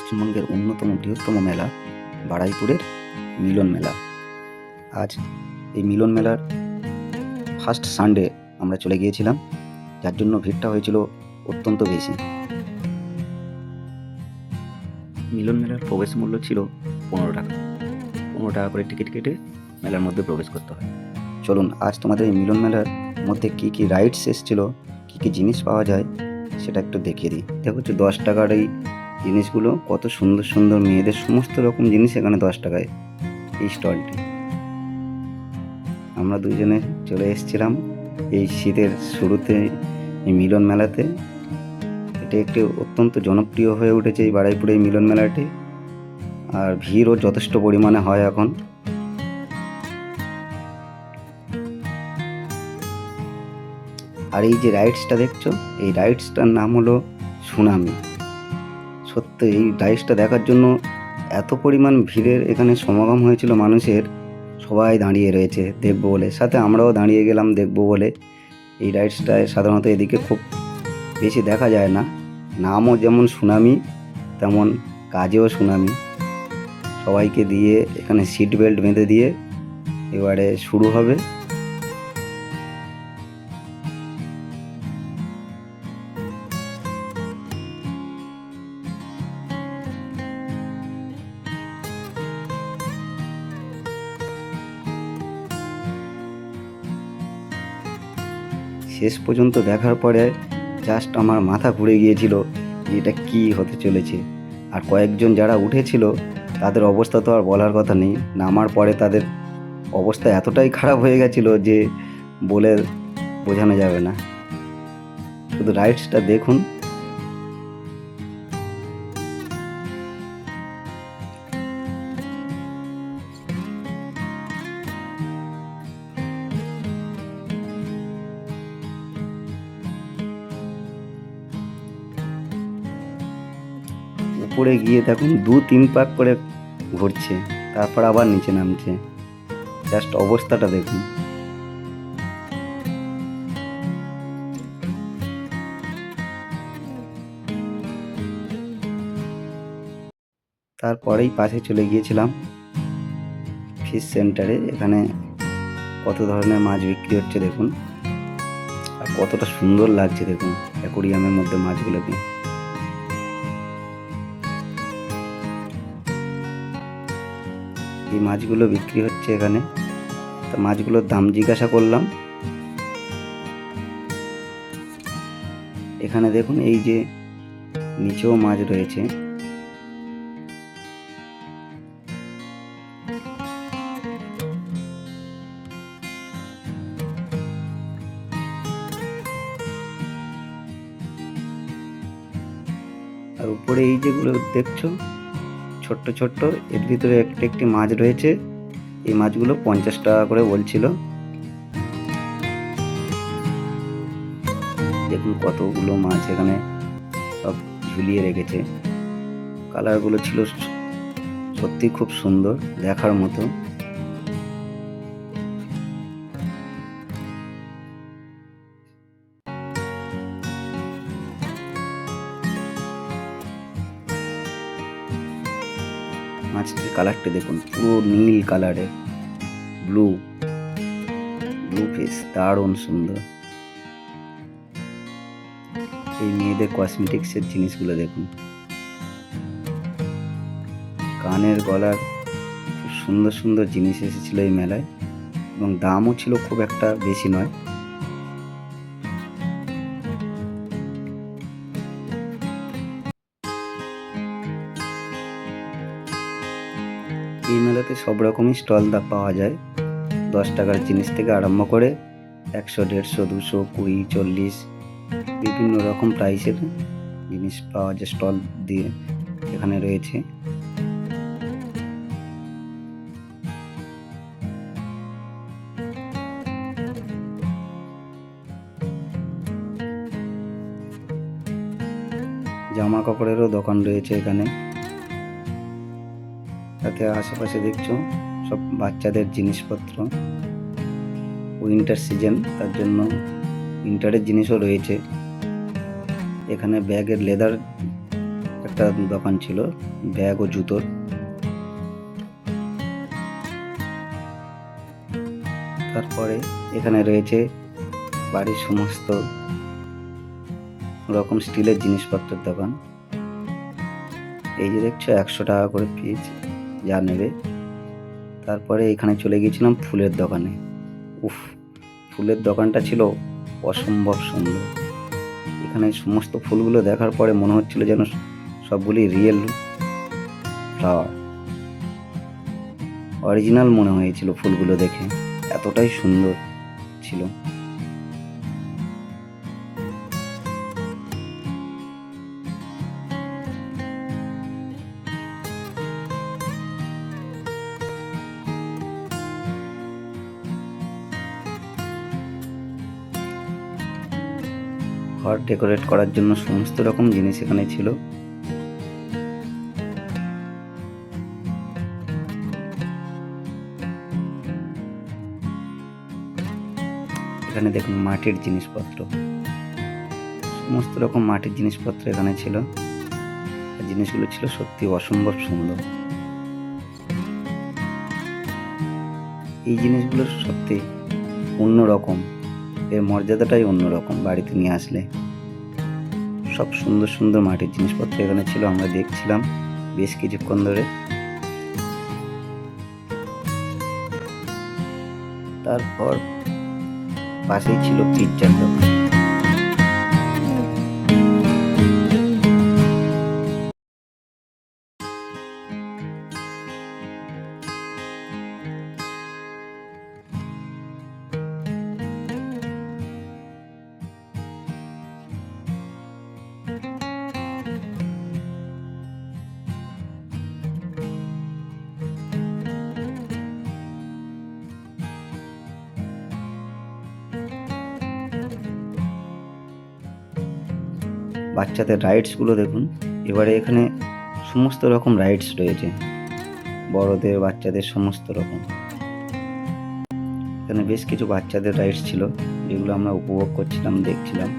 পশ্চিমবঙ্গের অন্যতম বৃহত্তম মেলা বারুইপুরের মিলন মেলা। আজ এই মিলন মেলার ফার্স্ট সানডে আমরা চলে গিয়েছিলাম, যার জন্য ভিড়টা হয়েছিল অত্যন্ত বেশি। মিলন মেলার প্রবেশ মূল্য ছিল 15 টাকা। 15 টাকা করে টিকিট কেটে মেলার মধ্যে প্রবেশ করতে হয়। চলুন আজ তোমাদের এই মিলন মেলার মধ্যে কী কী রাইডস এসেছিলো, কী কী জিনিস পাওয়া যায় সেটা একটু দেখিয়ে দিই। দেখো 10 টাকার এই জিনিসগুলো, কত সুন্দর সুন্দর মেয়েদের সমস্ত রকম জিনিস এখানে 10 টাকায় এই স্টলটি। আমরা দুজনে চলে এসেছিলাম এই শীতের শুরুতে এই মিলন মেলাতে। এটি একটি অত্যন্ত জনপ্রিয় হয়ে উঠেছে এই বারুইপুরে এই মিলন মেলাটি, আর ভিড়ও যথেষ্ট পরিমাণে হয় এখন। আর এই যে রাইডসটা দেখছো, এই রাইডসটার নাম হলো সুনামি। সত্যি এই রাইডসটা দেখার জন্য এত পরিমাণ ভিড়ের এখানে সমাগম হয়েছিল মানুষের, সবাই দাঁড়িয়ে রয়েছে দেখবো বলে, সাথে আমরাও দাঁড়িয়ে গেলাম দেখবো বলে। এই রাইডসটায় সাধারণত এদিকে খুব বেশি দেখা যায় না, নামও যেমন সুনামি তেমন কাজেও সুনামি। সবাইকে দিয়ে এখানে সিট বেল্ট বেঁধে দিয়ে এবারে শুরু হবে। শেষ পর্যন্ত দেখার পরে জাস্ট আমার মাথা ঘুরে গিয়েছিল যে এটা কী হতে চলেছে। আর কয়েকজন যারা উঠেছিল তাদের অবস্থা তো আর বলার কথা নেই, নামার পরে তাদের অবস্থা এতটাই খারাপ হয়ে গেছিলো যে বলে বোঝানো যাবে না। শুধু রাইডসটা দেখুন। উপরে গিয়ে দেখুন 2-3 পাক করে ঘুরছে, তারপর আবার নিচে নামছে। জাস্ট অবস্থাটা দেখুন। তারপরেই পাশে চলে গিয়েছিলাম ফিশ সেন্টারে। এখানে কত ধরনের মাছ বিক্রি হচ্ছে দেখুন, আর কতটা সুন্দর লাগছে দেখুন অ্যাকোরিয়ামের মধ্যে মাছগুলোকে। এই মাছগুলো বিক্রি হচ্ছে এখানে, তা মাছগুলোর দাম জিজ্ঞাসা করলাম। এখানে দেখুন এই যে নিচেও মাছ রয়েছে। আর উপরে এই যেগুলো দেখছো ছোট্ট ছোট্ট, এর ভিতরে একটি মাছ রয়েছে। এই মাছগুলো 50 টাকা করে বলছিল। দেখুন কতগুলো মাছ এখানে সব ঝুলিয়ে রেখেছে। কালারগুলো ছিল সত্যি খুব সুন্দর দেখার মতো। মাছটির কালারটা দেখুন, পুরো নীল কালারের, ব্লু ফিশ, দারুণ সুন্দর। এই মেয়েদের কসমেটিক্সের জিনিসগুলো দেখুন, কানের গলার খুব সুন্দর সুন্দর জিনিস এসেছিলো এই মেলায়, এবং দামও ছিল খুব একটা বেশি নয়। এই মেলাতে সব রকমই স্টল পাওয়া যায়, 10 টাকার জিনিস থেকে আরম্ভ করে 100, 150, 200, 20, 40 বিভিন্ন রকম প্রাইসের জিনিস পাওয়া যায় স্টল দিয়ে এখানে রয়েছে। জামা কাপড়েরও দোকান রয়েছে এখানে, তাতে আশেপাশে দেখছো সব বাচ্চাদের জিনিসপত্র। উইন্টার সিজন, তার জন্য উইন্টারের জিনিসও রয়েছে এখানে। ব্যাগের লেদার একটা দোকান ছিল ব্যাগ ও জুতোর। তারপরে এখানে রয়েছে বাড়ির সমস্ত রকম স্টিলের জিনিসপত্রের দোকান। এই যে দেখছো 100 টাকা করে পিস যা নেবে। তারপরে এখানে চলে গিয়েছিলাম ফুলের দোকানে। উফ, ফুলের দোকানটা ছিল অসম্ভব সুন্দর। এখানে সমস্ত ফুলগুলো দেখার পরে মনে হচ্ছিল যেন সবগুলি রিয়েল ফ্লাওয়ার, অরিজিনাল মনে হয়েছিল ফুলগুলো দেখে, এতটাই সুন্দর ছিল। ঘর ডেকোরেট করার জন্য সমস্ত রকম জিনিস এখানে ছিল। এখানে দেখুন মাটির জিনিসপত্র, সমস্ত রকম মাটির জিনিসপত্র এখানে ছিল। জিনিসগুলো ছিল সত্যি অসম্ভব সুন্দর। এই জিনিসগুলো সত্যি অন্যরকম, এর মর্যাদাটাই অন্যরকম। বাড়িতে নিয়ে আসলে সব সুন্দর সুন্দর মাটির জিনিসপত্র এখানে ছিল, আমরা দেখছিলাম বেশ কিছুক্ষণ ধরে। তারপর পাশেই ছিল পিৎজার দোকান। বাচ্চাদের রাইডসগুলো দেখুন। এবারে এখানে সমস্ত রকম রাইডস রয়েছে, বড়দের বাচ্চাদের সমস্ত রকম। এখানে বেশ কিছু বাচ্চাদের রাইডস ছিল যেগুলো আমরা উপভোগ করছিলাম, দেখছিলাম।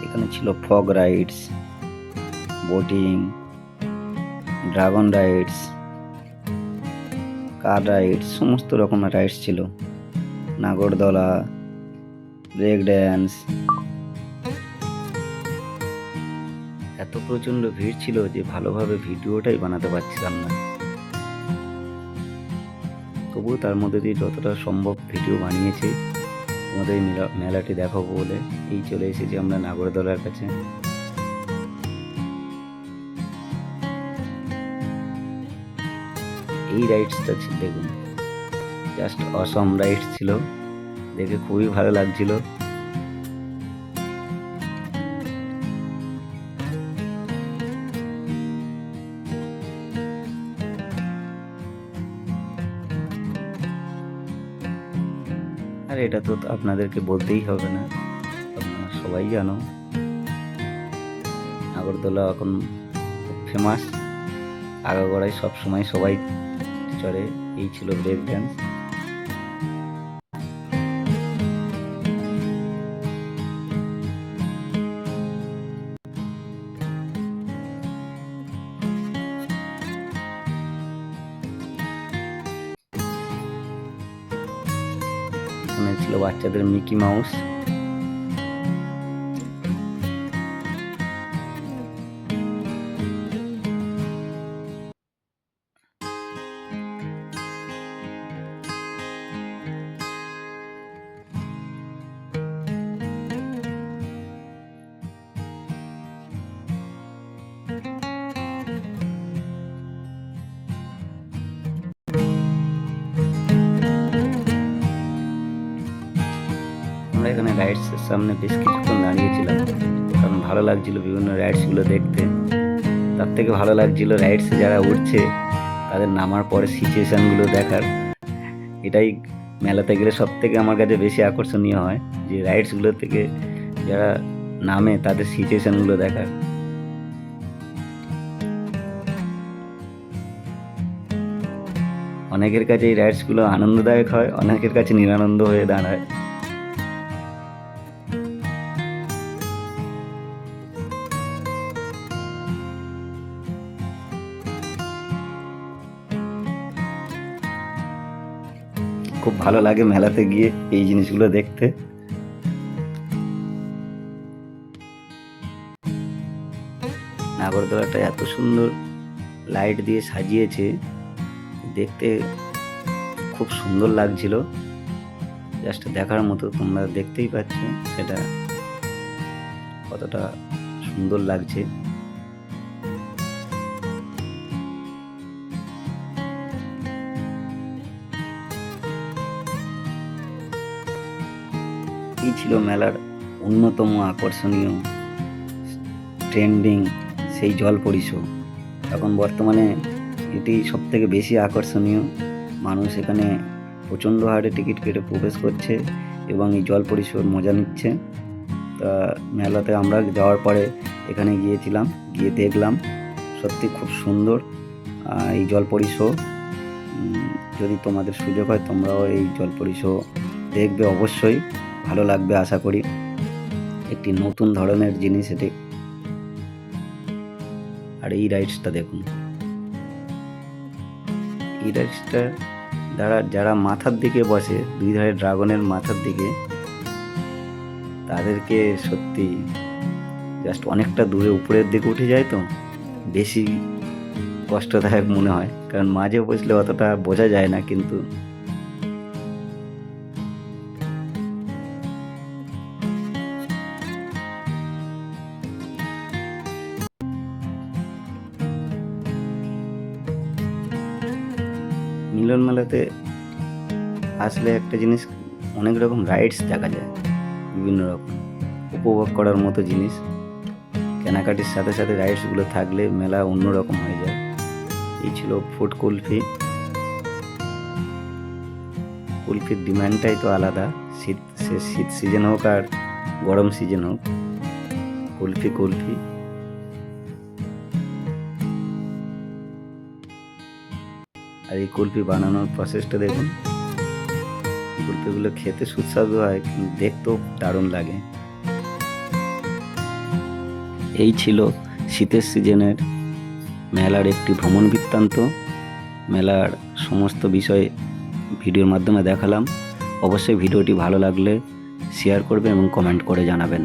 এখানে ছিল fog rides, boating, dragon rides, car rides, সমস্ত রকমের রাইডস ছিল। নাগরদোলা, ব্রেক ড্যান্স। এত প্রচণ্ড ভিড় ছিল যে ভালোভাবে ভিডিওটাই বানাতে পারছিলাম না। তবুও তার মধ্যে দিয়ে যতটা সম্ভব ভিডিও বানিয়েছি তোমাদের এই মেলাটি দেখাবো বলে। এই চলে এসেছি আমরা নাগরদোলার কাছে। এই রাইডসটা দেখুন, জাস্ট অসম রাইডস ছিল, দেখে খুবই ভালো লাগছিল। আর এটা তো আপনাদেরকে বলতেই হবে না, আপনারা সবাই জানো নাগরদোলা এখন খুব ফেমাস। আগাগোড়ায় সবসময় সবাই চড়ে। এই ছিল ব্রেক ড্যান্স। এখানে ছিল বাচ্চাদের মিকি মাউস। আমরা এখানে রাইডসের সামনে বেশ কিছুক্ষণ দাঁড়িয়েছিলাম, কারণ ভালো লাগছিল বিভিন্ন রাইডসগুলো দেখতে। তার থেকে ভালো লাগছিল রাইডসে যারা উঠছে তাদের নামার পরে সিচুয়েশানগুলো দেখার। এটাই মেলাতে গেলে সব থেকে আমার কাছে বেশি আকর্ষণীয় হয়, যে রাইডসগুলো থেকে যারা নামে তাদের সিচুয়েশানগুলো দেখার। অনেকের কাছে এই রাইডসগুলো আনন্দদায়ক হয়, অনেকের কাছে নিরানন্দ হয়ে দাঁড়ায়। খুব ভালো লাগে মেলাতে গিয়ে এই জিনিসগুলো দেখতে। নাগরদোলাটা এত সুন্দর লাইট দিয়ে সাজিয়েছে, দেখতে খুব সুন্দর লাগছিল, জাস্ট দেখার মতো। তোমরা দেখতেই পাচ্ছ সেটা কতটা সুন্দর লাগছে। এই ছিল মেলার অন্যতম আকর্ষণীয় ট্রেন্ডিং সেই জলপরি শো। এখন বর্তমানে এটি সবথেকে বেশি আকর্ষণীয়। মানুষ এখানে প্রচণ্ড হারে টিকিট কেটে প্রবেশ করছে এবং এই জলপরি শোর মজা নিচ্ছে। তা মেলাতে আমরা যাওয়ার পরে এখানে গিয়েছিলাম, গিয়ে দেখলাম সত্যি খুব সুন্দর এই জলপরি শো। যদি তোমাদের সুযোগ হয় তোমরাও এই জলপরি শো দেখবে, অবশ্যই ভালো লাগবে আশা করি। একটি নতুন ধরনের জিনিস এটি। আর এই রাইডসটা দেখুন, এই রাইডসটা যারা মাথার দিকে বসে, দুই ধারে ড্রাগনের মাথার দিকে, তাদেরকে সত্যি জাস্ট অনেকটা দূরে উপরের দিকে উঠে যায়, তো বেশি কষ্টদায়ক মনে হয়, কারণ মাঝে বসলে অতটা বোঝা যায় না। কিন্তু মিলন মেলাতে আসলে একটা জিনিস, অনেক রকম রাইডস দেখা যায়, বিভিন্ন রকম উপভোগ করার মতো জিনিস। কেনাকাটির সাথে সাথে রাইডসগুলো থাকলে মেলা অন্যরকম হয়ে যায়। এই ছিল ফুড কুলফি। কুলফির ডিমান্ডটাই তো আলাদা, শীত সিজন হোক আর গরম সিজন হোক, কুলফি কুলফি। আর এই কুলফি বানানোর প্রসেসটা দেখুন। কুলফিগুলো খেতে সুস্বাদু হয়, কিন্তু দেখতেও দারুণ লাগে। এই ছিল শীতের সিজনের মেলার একটি ভ্রমণ বৃত্তান্ত। মেলার সমস্ত বিষয় ভিডিওর মাধ্যমে দেখালাম। অবশ্যই ভিডিওটি ভালো লাগলে শেয়ার করবেন এবং কমেন্ট করে জানাবেন।